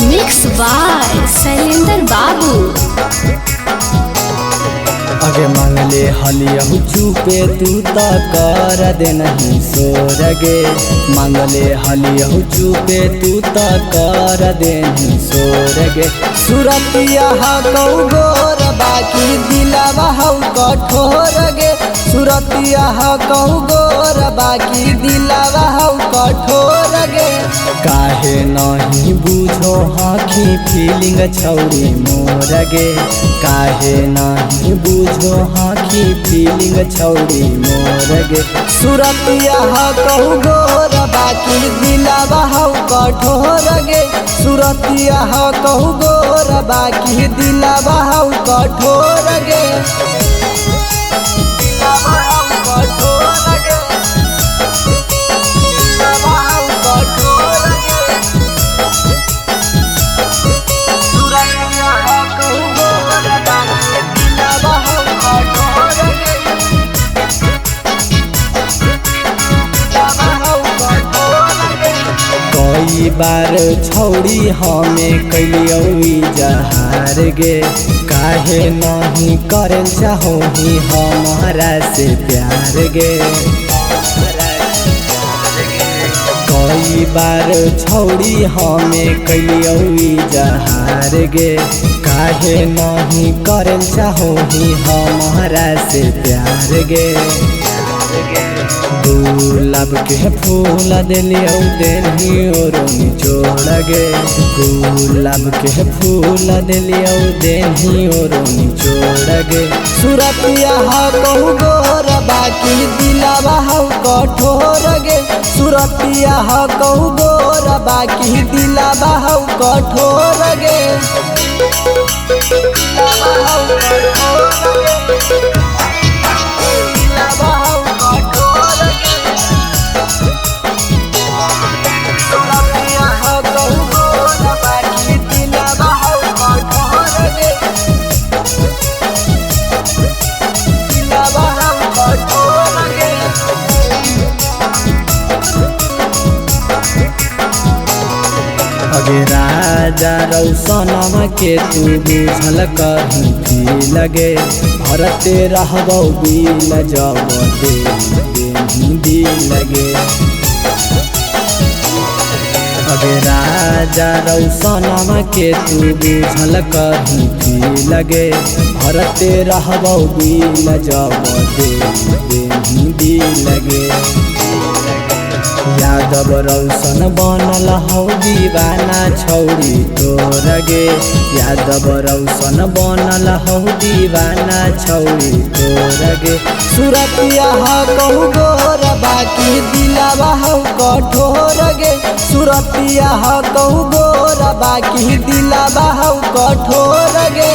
Mix by Shailendra बाबू। अगे मांगले हलियहु चुपे तू त कर दे नहीं सोरगे। मांगले हलियहु चुपे तू त कर दे नहीं सोरगे। सुरतिया हौ गोर बाकी दिलवा हौ कठोर गे। सुरतिया हौ गोर बाकी दिलवा हौ कठोर गे। काहे नहीं बुझो हाखी फीलिंग छौरी मोर गे। काहे नहीं बुझो हाखी फीलिंग छौरी मोर गे। सुरतिया हौ गोर बाकी दिलवा हौ कठोर गे। सुरतिया हौ गोर बाकी दिलवा हौ कठोर गे। कई बार छौड़ी हमें कैलियौ जहार गे। काहे नहीं करे चाहो ही हमारा से प्यार गे। कई बार छौड़ी हमें कैलियौ जहार गे। काहे नहीं करे चाहो ही हमारा से प्यार गे। गुलाब के फूल दिलियौ देनियोर निचोड़ गे। गुलाब के फूल दिलियौ देनियोर निचोड़ गे। सुरतिया हौ गोर बाकी दिलवा हौ कठोर गे। सुरतिया हौ गोर बाकी दिलवा हौ कठोर गे। अगे राजा रौशनम के तू बुझल कहीं भी लगे। भरते रहबौ बिल जब दे लगे। अगे राजा रौशनम के तू बुझल कहीं भी लगे। भरते रहबौ बिल जब दे लगे। यादव रौशन बनल हौ दीवाना छौरी तोर गे। यादव रौशन बनल हौ दीवाना छौरी तोर गे। सुरतिया हौ गोर बाकी दिलवा हौ कठोर गे। सुरतिया हौ गोर बाकी दिलवा हौ कठोर गे।